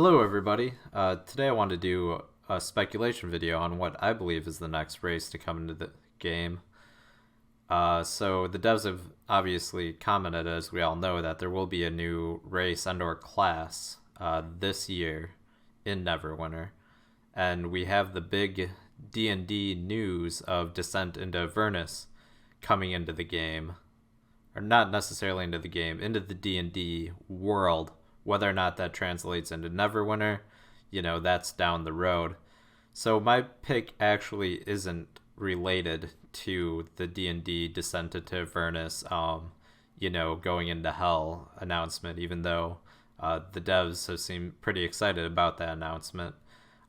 Hello, everybody. Today I want to do a speculation video on what I believe is the next race to come into the game. So the devs have obviously commented, as we all know, that there will be a new race and/or class this year in Neverwinter, and we have the big D&D news of Descent into Avernus coming into the game, or not necessarily into the game, into the D&D world. Whether or not that translates into Neverwinter, that's down the road. So my pick actually isn't related to the D&D Descent into Avernus, going into Hell announcement, even though the devs have seemed pretty excited about that announcement.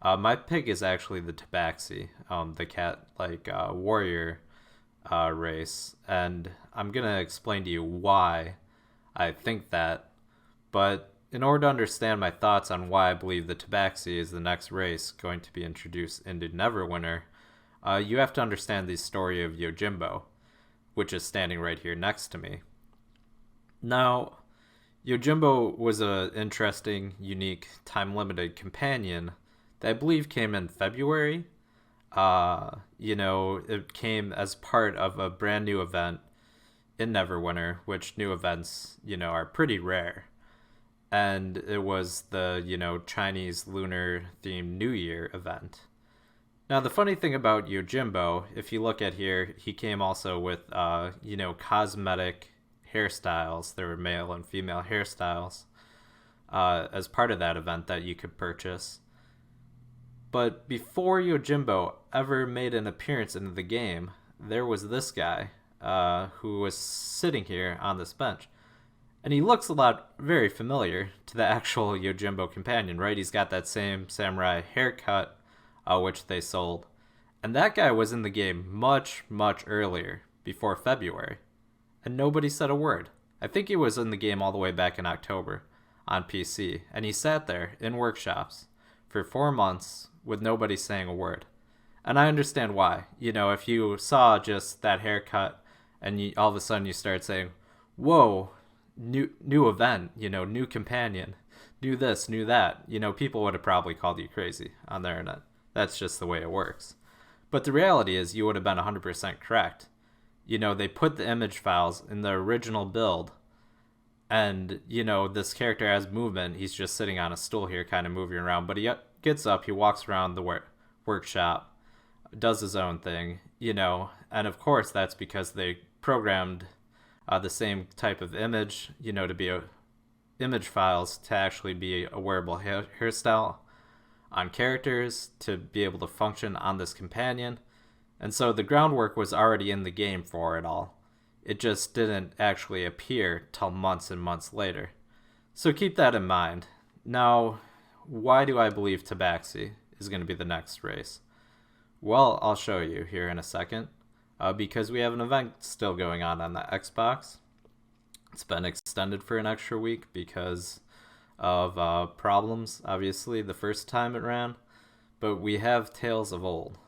My pick is actually the Tabaxi, the cat-like warrior race, and I'm going to explain to you why I think that, but in order to understand my thoughts on why I believe the Tabaxi is the next race going to be introduced into Neverwinter, you have to understand the story of Yojimbo, which is standing right here next to me. Now, Yojimbo was an interesting, unique, time-limited companion that I believe came in February. It came as part of a brand new event in Neverwinter, which new events, are pretty rare. And it was the, Chinese lunar themed New Year event. Now, the funny thing about Yojimbo, if you look at here, he came also with, cosmetic hairstyles. There were male and female hairstyles as part of that event that you could purchase. But before Yojimbo ever made an appearance into the game, there was this guy who was sitting here on this bench. And he looks very familiar to the actual Yojimbo companion, right? He's got that same samurai haircut, which they sold. And that guy was in the game much, much earlier, before February. And nobody said a word. I think he was in the game all the way back in October on PC. And he sat there in workshops for 4 months with nobody saying a word. And I understand why. If you saw just that haircut and all of a sudden you start saying, whoa, new event, new companion, new this, new that, people would have probably called you crazy on the internet. That's just the way it works. But the reality is you would have been 100% correct. They put the image files in the original build, and, this character has movement. He's just sitting on a stool here kind of moving around, but he gets up, he walks around the workshop, does his own thing, and of course that's because they programmed the same type of image, to be image files to actually be a wearable hairstyle on characters to be able to function on this companion. And so the groundwork was already in the game for it all. It just didn't actually appear till months and months later. So keep that in mind. Now, why do I believe Tabaxi is going to be the next race? Well, I'll show you here in a second. Because we have an event still going on the Xbox. It's been extended for an extra week because of problems, obviously, the first time it ran. But we have Tales of Old.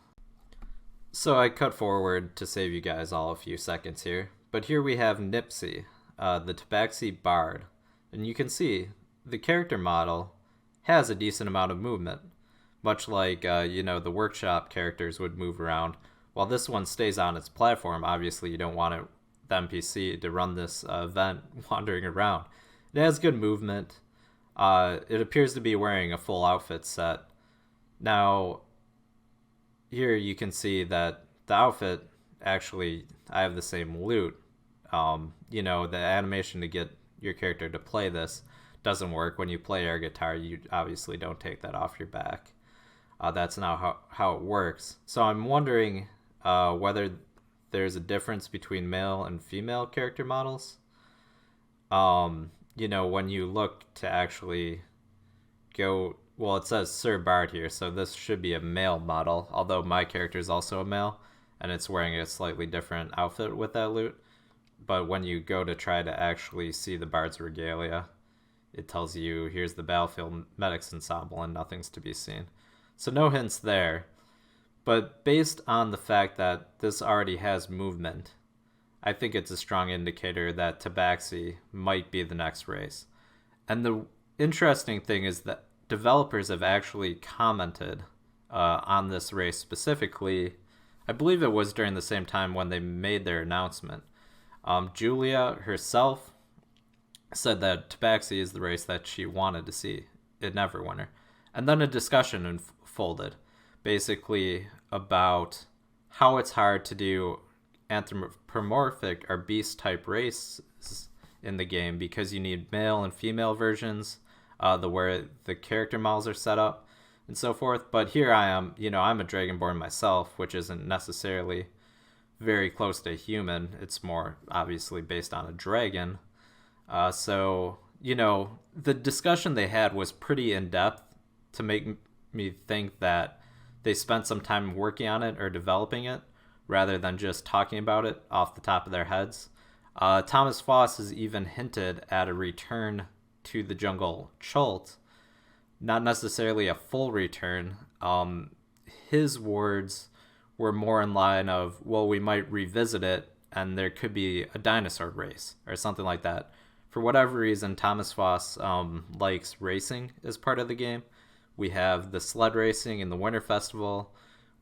So I cut forward to save you guys all a few seconds here. But here we have Nipsey, the Tabaxi Bard. And you can see the character model has a decent amount of movement. Much like, the workshop characters would move around. While this one stays on its platform, obviously you don't want the NPC to run this event wandering around. It has good movement. It appears to be wearing a full outfit set. Now, here you can see that the outfit, actually, I have the same loot. The animation to get your character to play this doesn't work. When you play air guitar, you obviously don't take that off your back. That's not how it works. So I'm wondering whether there's a difference between male and female character models. When you look to actually go, well, it says Sir Bard here, so this should be a male model, although my character is also a male, and it's wearing a slightly different outfit with that loot. But when you go to try to actually see the Bard's regalia, it tells you, here's the Battlefield Medics Ensemble, and nothing's to be seen. So no hints there. But based on the fact that this already has movement, I think it's a strong indicator that Tabaxi might be the next race. And the interesting thing is that developers have actually commented on this race specifically. I believe it was during the same time when they made their announcement. Julia herself said that Tabaxi is the race that she wanted to see in Neverwinter. And then a discussion unfolded, basically about how it's hard to do anthropomorphic or beast type races in the game because you need male and female versions, where the character models are set up and so forth. But here I am, I'm a Dragonborn myself, which isn't necessarily very close to a human. It's more obviously based on a dragon. So the discussion they had was pretty in depth to make me think that they spent some time working on it or developing it rather than just talking about it off the top of their heads. Thomas Foss has even hinted at a return to the jungle Chult, not necessarily a full return. His words were more in line of, well, we might revisit it and there could be a dinosaur race or something like that. For whatever reason, Thomas Foss likes racing as part of the game. We have the sled racing in the Winter Festival.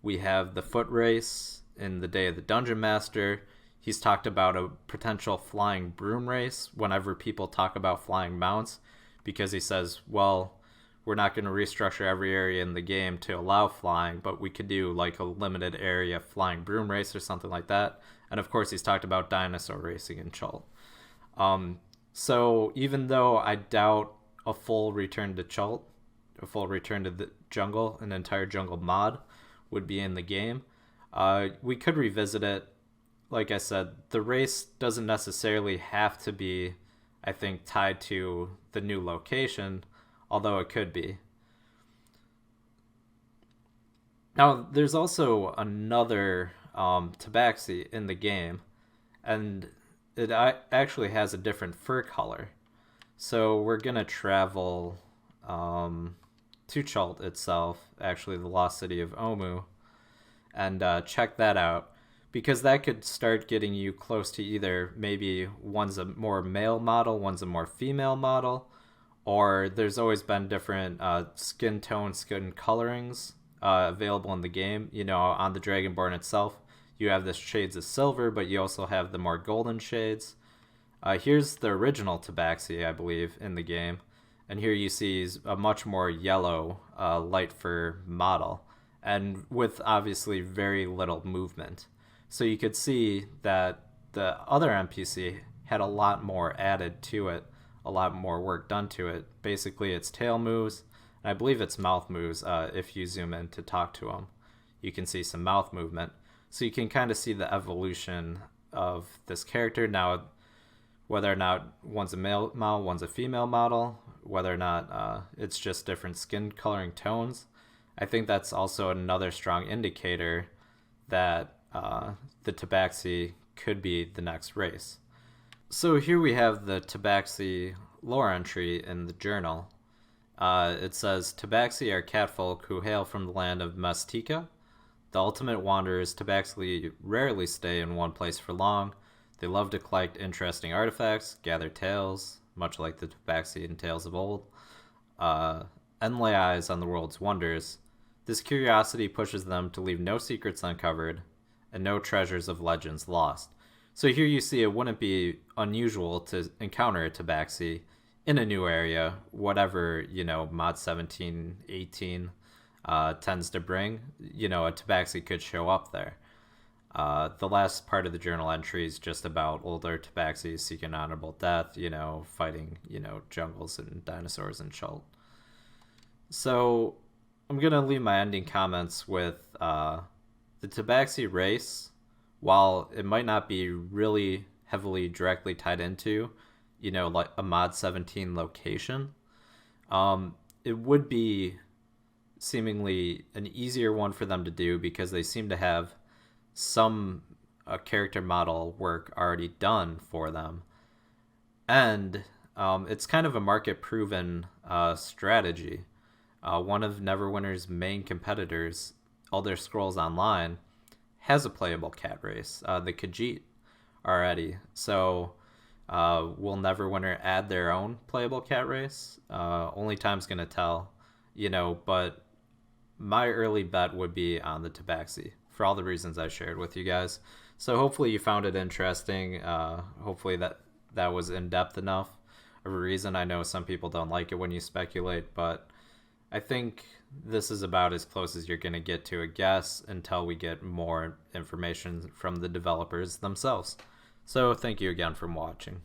We have the foot race in the Day of the Dungeon Master. He's talked about a potential flying broom race whenever people talk about flying mounts, because he says, well, we're not going to restructure every area in the game to allow flying, but we could do like a limited area flying broom race or something like that. And of course, he's talked about dinosaur racing in Chult. So even though I doubt a full return to Chult, a full return to the jungle, an entire jungle mod would be in the game, we could revisit it. Like I said, the race doesn't necessarily have to be, I think, tied to the new location, although it could be. Now, there's also another Tabaxi in the game, and it actually has a different fur color. So we're going to travel to Chult itself, actually the lost city of Omu, and check that out, because that could start getting you close to either maybe one's a more male model, one's a more female model, or there's always been different skin tone, skin colorings available in the game. On the Dragonborn itself, you have the shades of silver, but you also have the more golden shades. Here's the original Tabaxi, I believe, in the game. And here you see a much more yellow light fur model, and with obviously very little movement. So you could see that the other NPC had a lot more added to it, a lot more work done to it. Basically, its tail moves, and I believe its mouth moves. If you zoom in to talk to him, you can see some mouth movement. So you can kind of see the evolution of this character. Now, whether or not one's a male model, one's a female model, whether or not it's just different skin coloring tones, I think that's also another strong indicator that the Tabaxi could be the next race. So here we have the Tabaxi lore entry in the journal. It says, Tabaxi are catfolk who hail from the land of Mestika. The ultimate wanderers, Tabaxi rarely stay in one place for long. They love to collect interesting artifacts, gather tales, much like the Tabaxi in Tales of Old, and lay eyes on the world's wonders. This curiosity pushes them to leave no secrets uncovered and no treasures of legends lost. So here you see it wouldn't be unusual to encounter a Tabaxi in a new area, whatever, mod 17, 18 tends to bring, a Tabaxi could show up there. The last part of the journal entry is just about older Tabaxis seeking honorable death, fighting, jungles and dinosaurs and Chult. So I'm going to leave my ending comments with the Tabaxi race, while it might not be really heavily directly tied into, like a mod 17 location, it would be seemingly an easier one for them to do because they seem to have some character model work already done for them. And it's kind of a market proven strategy. One of Neverwinter's main competitors, Elder Scrolls Online, has a playable cat race, the Khajiit, already. So will Neverwinter add their own playable cat race? Only time's going to tell. but my early bet would be on the Tabaxi for all the reasons I shared with you guys. So hopefully you found it interesting. Hopefully that was in depth enough of a reason. I know some people don't like it when you speculate, but I think this is about as close as you're going to get to a guess until we get more information from the developers themselves. So thank you again for watching.